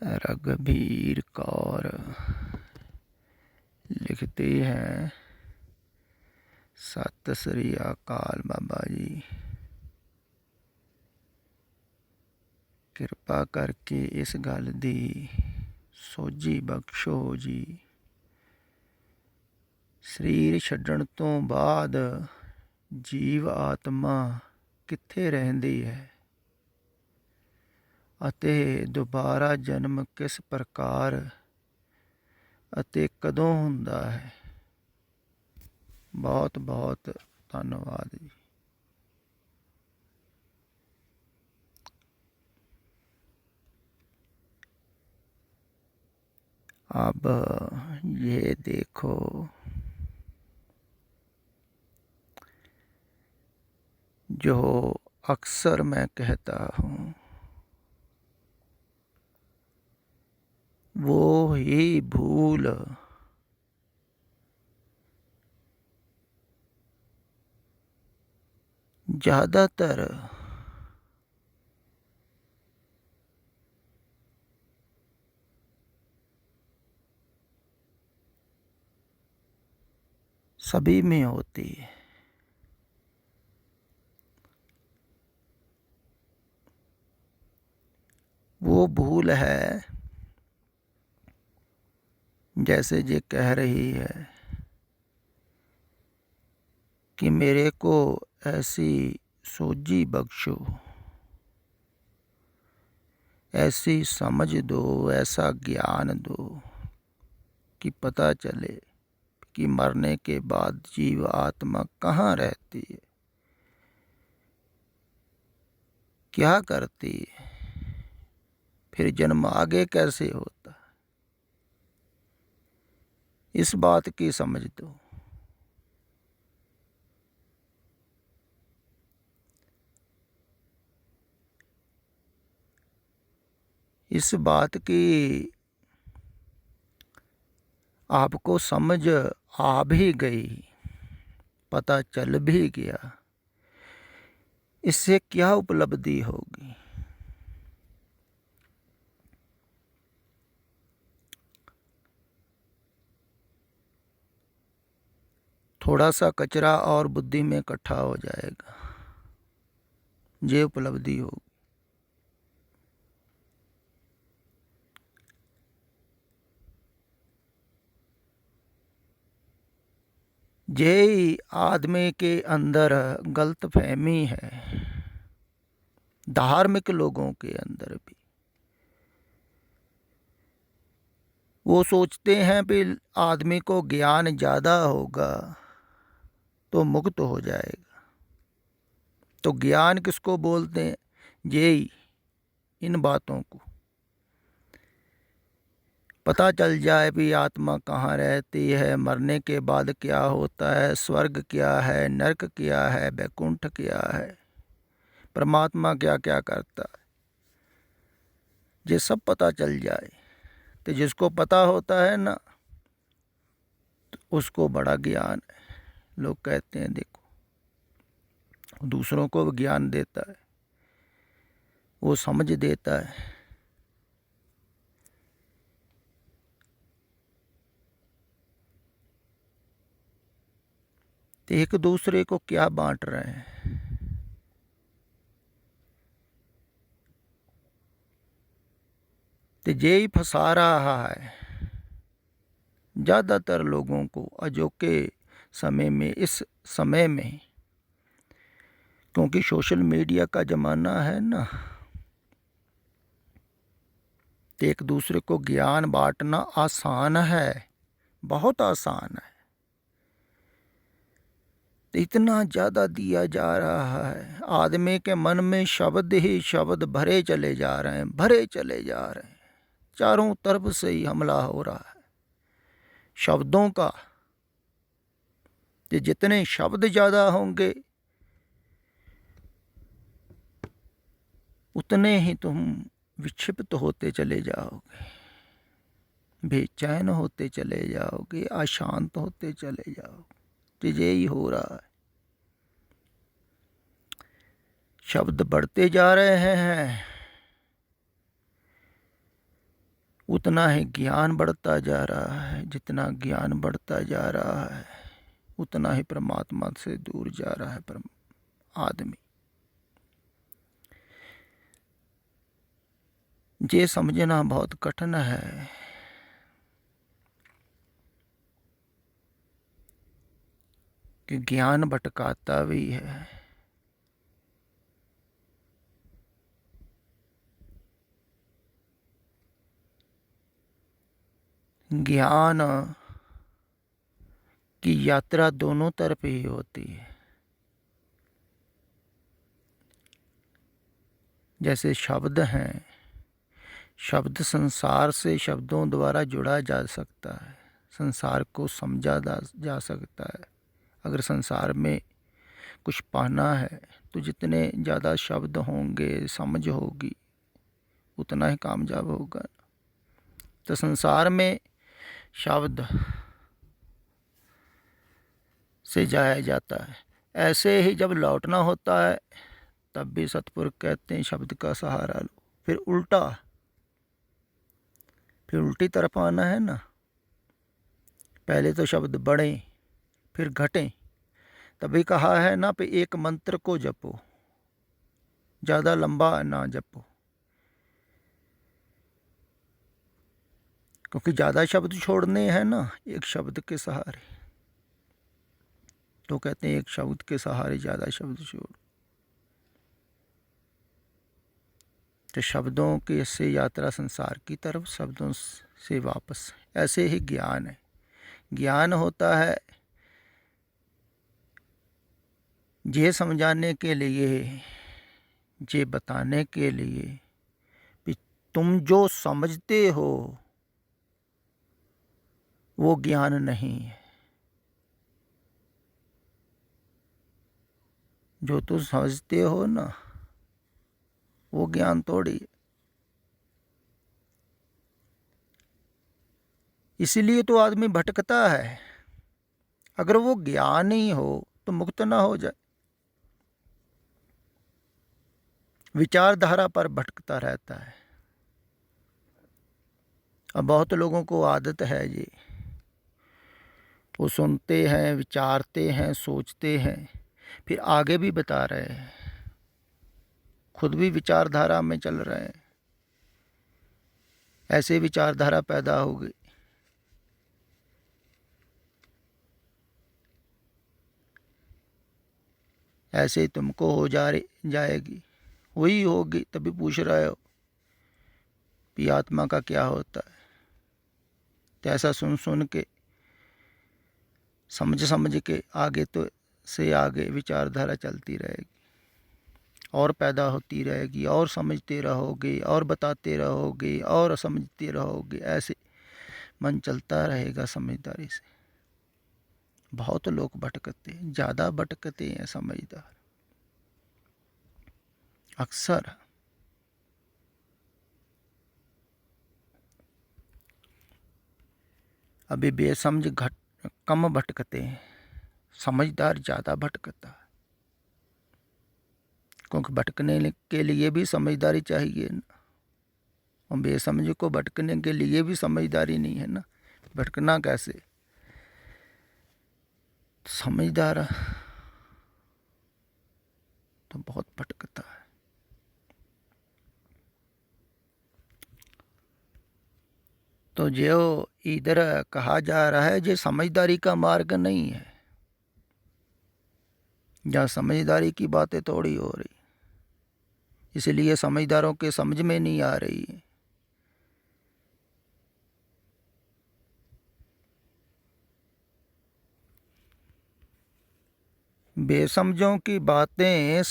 रघुबीर कौर लिखती हैं, सत श्री अकाल बाबा जी, किरपा करके इस गल दी सोझी बख्शो जी। शरीर छड्डण तो बाद जीव आत्मा कित्थे रहिंदी है ਅਤੇ ਦੁਬਾਰਾ ਜਨਮ ਕਿਸ ਪ੍ਰਕਾਰ ਅਤੇ ਕਦੋਂ ਹੁੰਦਾ ਹੈ। बहुत बहुत धन्यवाद जी। अब ये देखो, जो अक्सर मैं कहता हूँ वो ही भूल ज़्यादातर सभी में होती है। वो भूल है, जैसे ये कह रही है कि मेरे को ऐसी सोझी बख्शो, ऐसी समझ दो, ऐसा ज्ञान दो कि पता चले कि मरने के बाद जीव आत्मा कहाँ रहती है, क्या करती है, फिर जन्म आगे कैसे होता है, इस बात की समझ दो। इस बात की आपको समझ आ भी गई, पता चल भी गया, इससे क्या उपलब्धि होगी। थोड़ा सा कचरा और बुद्धि में इकट्ठा हो जाएगा, ये उपलब्धि होगी। ये आदमी के अंदर गलत फहमी है, धार्मिक लोगों के अंदर भी। वो सोचते हैं कि आदमी को ज्ञान ज़्यादा होगा तो मुक्त हो जाएगा। तो ज्ञान किसको बोलते हैं? यही इन बातों को पता चल जाए भी आत्मा कहाँ रहती है, मरने के बाद क्या होता है, स्वर्ग क्या है, नरक क्या है, वैकुंठ क्या है, परमात्मा क्या क्या करता है, ये सब पता चल जाए। तो जिसको पता होता है ना, तो उसको बड़ा ज्ञान है। लोग कहते हैं देखो, दूसरों को ज्ञान देता है, वो समझ देता है। तो एक दूसरे को क्या बांट रहे हैं? तो यही फंसा रहा है ज़्यादातर लोगों को अजोके समय में, इस समय में, क्योंकि सोशल मीडिया का ज़माना है ना, तो एक दूसरे को ज्ञान बांटना आसान है, बहुत आसान है। तो इतना ज़्यादा दिया जा रहा है, आदमी के मन में शब्द ही शब्द भरे चले जा रहे हैं, भरे चले जा रहे हैं, चारों तरफ से ही हमला हो रहा है शब्दों का। कि जितने शब्द ज़्यादा होंगे उतने ही तुम विक्षिप्त होते चले जाओगे, बेचैन होते चले जाओगे, अशांत होते चले जाओगे। तो यही हो रहा है, शब्द बढ़ते जा रहे हैं, उतना ही ज्ञान बढ़ता जा रहा है। जितना ज्ञान बढ़ता जा रहा है उतना ही परमात्मा से दूर जा रहा है आदमी। ये समझना बहुत कठिन है कि ज्ञान भटकाता भी है। ज्ञान की यात्रा दोनों तरफ ही होती है। जैसे शब्द हैं, शब्द संसार से शब्दों द्वारा जुड़ा जा सकता है, संसार को समझा जा सकता है। अगर संसार में कुछ पाना है तो जितने ज़्यादा शब्द होंगे, समझ होगी, उतना ही कामयाब होगा। तो संसार में शब्द से जाया जाता है। ऐसे ही जब लौटना होता है तब भी सतपुरुष कहते हैं शब्द का सहारा लो। फिर उल्टी तरफ आना है ना। पहले तो शब्द बढ़ें फिर घटें। तभी कहा है ना पे एक मंत्र को जपो, ज़्यादा लंबा ना जपो, क्योंकि ज़्यादा शब्द छोड़ने हैं ना एक शब्द के सहारे। तो कहते हैं एक शब्द के सहारे ज़्यादा शब्द छोड़। तो शब्दों की से यात्रा संसार की तरफ, शब्दों से वापस। ऐसे ही ज्ञान है। ज्ञान होता है ये समझाने के लिए, ये बताने के लिए कि तुम जो समझते हो वो ज्ञान नहीं है। जो तुम समझते हो ना वो ज्ञान थोड़ी है। इसीलिए तो आदमी भटकता है। अगर वो ज्ञान ही हो तो मुक्त ना हो जाए, विचारधारा पर भटकता रहता है। अब बहुत लोगों को आदत है ये, वो सुनते हैं, विचारते हैं, सोचते हैं, फिर आगे भी बता रहे हैं, खुद भी विचारधारा में चल रहे हैं। ऐसे विचारधारा पैदा हो गई। ऐसे ही तुमको हो जाएगी, वही होगी। तभी पूछ रहे हो कि आत्मा का क्या होता है। तो ऐसा सुन सुन के, समझ के आगे तो से आगे विचारधारा चलती रहेगी और पैदा होती रहेगी, और समझते रहोगे और बताते रहोगे और समझते रहोगे। ऐसे मन चलता रहेगा समझदारी से। बहुत लोग भटकते हैं, ज़्यादा भटकते हैं समझदार अक्सर। अभी बेसमझ कम भटकते हैं, समझदार ज़्यादा भटकता है। क्योंकि भटकने के लिए भी समझदारी चाहिए ना, और बेसमझ को भटकने के लिए भी समझदारी नहीं है ना। भटकना कैसे? समझदार तो बहुत भटकता है। तो जो इधर कहा जा रहा है ये समझदारी का मार्ग नहीं है। जहाँ समझदारी की बातें थोड़ी हो रही, इसलिए समझदारों के समझ में नहीं आ रही है। बेसमझों की बातें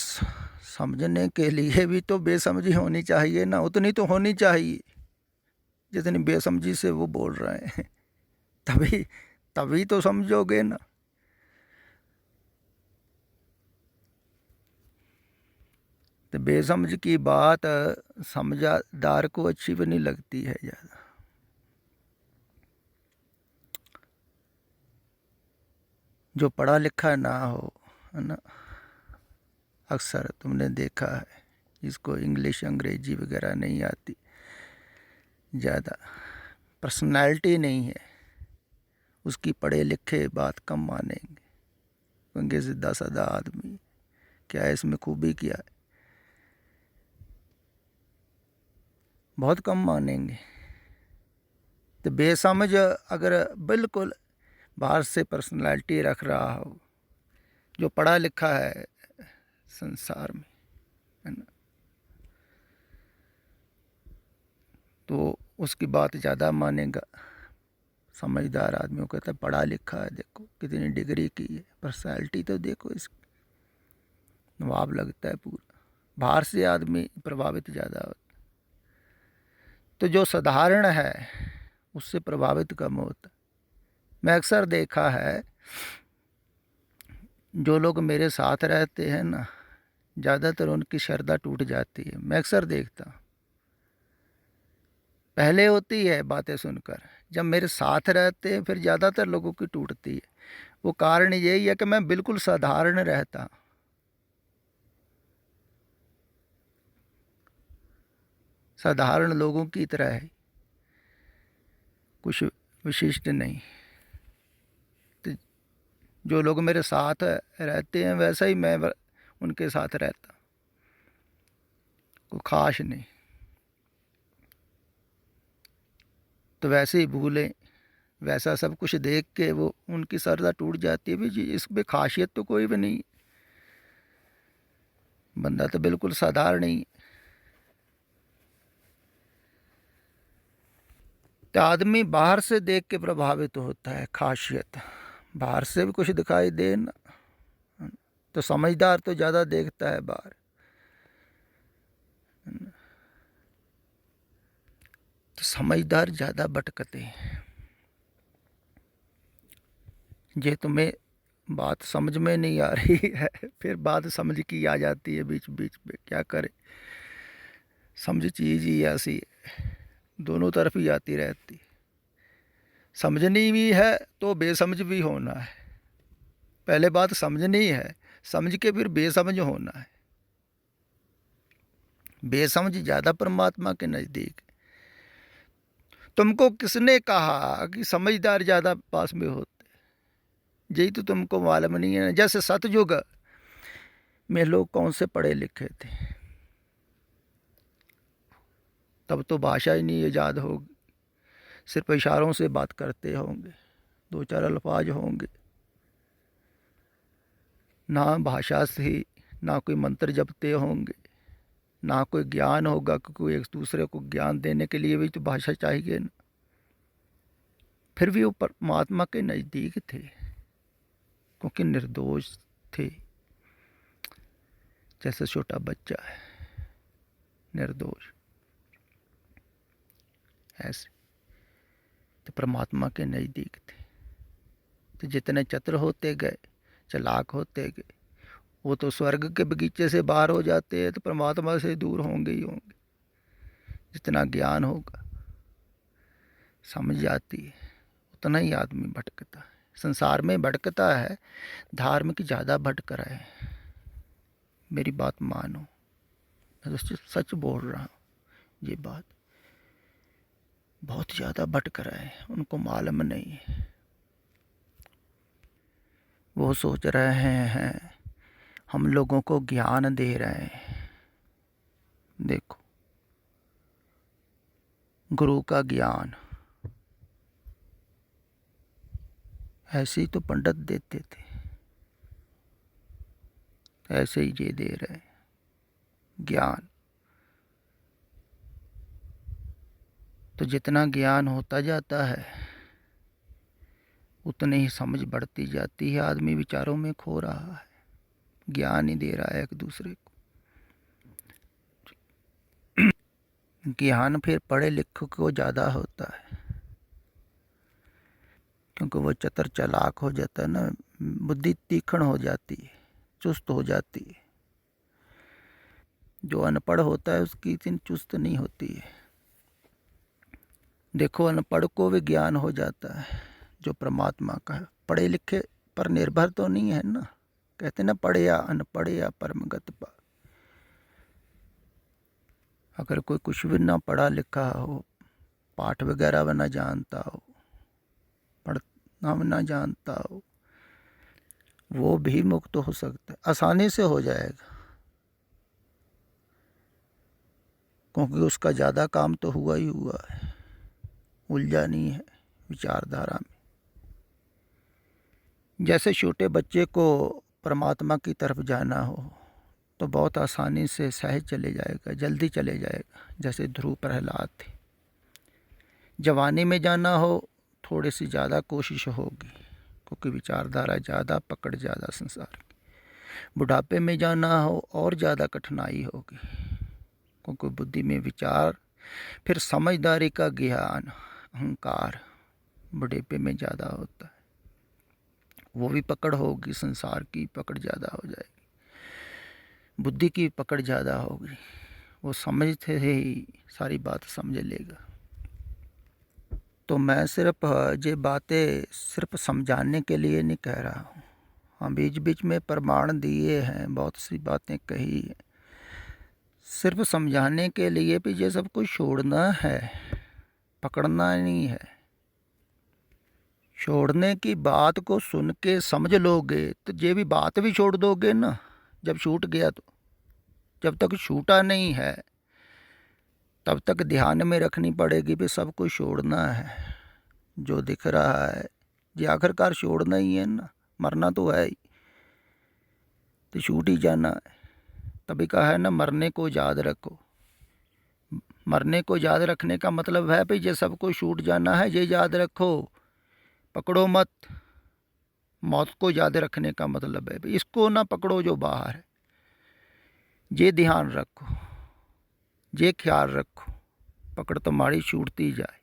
समझने के लिए भी तो बेसमझी होनी चाहिए ना। उतनी तो होनी चाहिए जितनी बेसमझी से वो बोल रहे हैं। तभी तभी तो समझोगे ना। तो बेसमझ की बात समझदार को अच्छी भी नहीं लगती है ज़्यादा। जो पढ़ा लिखा ना हो, है ना, अक्सर तुमने देखा है जिसको इंग्लिश अंग्रेजी वगैरह नहीं आती ज़्यादा, पर्सनैलिटी नहीं है, उसकी पढ़े लिखे बात कम मानेंगे। क्योंकि सीधा साधा आदमी, क्या है इसमें खूबी, क्या है, बहुत कम मानेंगे। तो बेसमझ अगर बिल्कुल बाहर से पर्सनैलिटी रख रहा हो, जो पढ़ा लिखा है संसार में, है ना, तो उसकी बात ज़्यादा मानेगा। समझदार आदमी को कहता है पढ़ा लिखा है, देखो कितनी डिग्री की है, पर्सनैलिटी तो देखो इसकी, नवाब लगता है पूरा। बाहर से आदमी प्रभावित ज़्यादा होता, तो जो साधारण है उससे प्रभावित कम होता। मैं अक्सर देखा है, जो लोग मेरे साथ रहते हैं ना, ज़्यादातर उनकी श्रद्धा टूट जाती है। मैं अक्सर देखता हूँ, पहले होती है बातें सुनकर, जब मेरे साथ रहते हैं फिर ज़्यादातर लोगों की टूटती है। वो कारण यही है कि मैं बिल्कुल साधारण रहता, साधारण लोगों की तरह है, कुछ विशिष्ट नहीं। तो जो लोग मेरे साथ रहते हैं वैसा ही मैं उनके साथ रहता, कोई खास नहीं। तो वैसे ही भूलें, वैसा सब कुछ देख के वो उनकी श्रद्धा टूट जाती है। भी जी इसमें खासियत तो कोई भी नहीं, बंदा तो बिल्कुल साधारण ही। तो आदमी बाहर से देख के प्रभावित होता है, खासियत बाहर से भी कुछ दिखाई दे ना, तो समझदार तो ज़्यादा देखता है बाहर। तो समझदार ज़्यादा भटकते हैं। ये तुम्हें बात समझ में नहीं आ रही है, फिर बात समझ की आ जाती है बीच बीच में, क्या करे, समझ चीज़ ही ऐसी है, दोनों तरफ ही आती रहती है। समझनी भी है तो बेसमझ भी होना है। पहले बात समझनी है, समझ के फिर बेसमझ होना है। बेसमझ ज़्यादा परमात्मा के नज़दीक। तुमको किसने कहा कि समझदार ज़्यादा पास में होते? यही तो तुमको मालूम नहीं है। जैसे सतयुग में लोग कौन से पढ़े लिखे थे, तब तो भाषा ही नहीं ईजाद होगी, सिर्फ इशारों से बात करते होंगे, दो चार अल्फाज होंगे, ना भाषा से, ना कोई मंत्र जपते होंगे, ना कोई ज्ञान होगा, क्योंकि एक दूसरे को ज्ञान देने के लिए भी तो भाषा चाहिए ना। फिर भी वो परमात्मा के नज़दीक थे, क्योंकि निर्दोष थे। जैसे छोटा बच्चा है, निर्दोष, ऐसे तो परमात्मा के नज़दीक थे। तो जितने चतुर होते गए, चालाक होते गए, वो तो स्वर्ग के बगीचे से बाहर हो जाते हैं, तो परमात्मा से दूर होंगे ही होंगे। जितना ज्ञान होगा, समझ जाती है, उतना ही आदमी भटकता है। संसार में भटकता है, धार्मिक ज़्यादा भटक रहे हैं। मेरी बात मानो, मैं तो सच बोल रहा हूँ। ये बात बहुत ज़्यादा भटक रहे हैं, उनको मालूम नहीं है। वो सोच रहे हैं हम लोगों को ज्ञान दे रहे हैं। देखो, गुरु का ज्ञान ऐसे ही तो पंडित देते थे, ऐसे ही ये दे रहे हैं ज्ञान। तो जितना ज्ञान होता जाता है, उतनी ही समझ बढ़ती जाती है। आदमी विचारों में खो रहा है, ज्ञान ही दे रहा है एक दूसरे को। ज्ञान फिर पढ़े लिखे को ज़्यादा होता है, क्योंकि वो चतुर चालाक हो जाता है ना, बुद्धि तीक्ष्ण हो जाती है, चुस्त हो जाती है। जो अनपढ़ होता है उसकी इतनी चुस्त नहीं होती है। देखो, अनपढ़ को भी ज्ञान हो जाता है जो परमात्मा का है। पढ़े लिखे पर निर्भर तो नहीं है ना, कहते ना पढ़े या अनपढ़ या परमगत पा। अगर कोई कुछ भी ना पढ़ा लिखा हो, पाठ वगैरह भी ना जानता हो, पढ़ना भी ना जानता हो, वो भी मुक्त हो सकता है, आसानी से हो जाएगा, क्योंकि उसका ज़्यादा काम तो हुआ ही हुआ है, उलझा नहीं है विचारधारा में। जैसे छोटे बच्चे को परमात्मा की तरफ जाना हो तो बहुत आसानी से सहज चले जाएगा, जल्दी चले जाएगा, जैसे ध्रुव प्रहलाद थे। जवानी में जाना हो थोड़ी सी ज़्यादा कोशिश होगी, क्योंकि विचारधारा ज़्यादा, पकड़ ज़्यादा संसार की। बुढ़ापे में जाना हो और ज़्यादा कठिनाई होगी, क्योंकि बुद्धि में विचार, फिर समझदारी का ज्ञान, अहंकार बुढ़ापे में ज़्यादा होता है, वो भी पकड़ होगी, संसार की पकड़ ज़्यादा हो जाएगी, बुद्धि की पकड़ ज़्यादा होगी, वो समझते ही सारी बात समझ लेगा। तो मैं सिर्फ ये बातें सिर्फ समझाने के लिए नहीं कह रहा हूँ, हाँ बीच बीच में प्रमाण दिए हैं, बहुत सी बातें कही हैं, सिर्फ समझाने के लिए भी ये सब कुछ छोड़ना है, पकड़ना नहीं है। छोड़ने की बात को सुन के समझ लोगे तो ये भी बात भी छोड़ दोगे ना, जब छूट गया तो। जब तक छूटा नहीं है तब तक ध्यान में रखनी पड़ेगी भी सब कुछ छोड़ना है, जो दिख रहा है ये आखिरकार छोड़ना ही है ना, मरना तो है ही, तो छूट ही जाना है। तभी कहा है ना, मरने को याद रखो। मरने को याद रखने का मतलब है भाई ये सब कुछ छूट जाना है, ये याद रखो, पकड़ो मत। मौत को याद रखने का मतलब है भाई इसको ना पकड़ो जो बाहर है, ये ध्यान रखो, ये ख्याल रखो, पकड़ तुम्हारी छूटती जाए।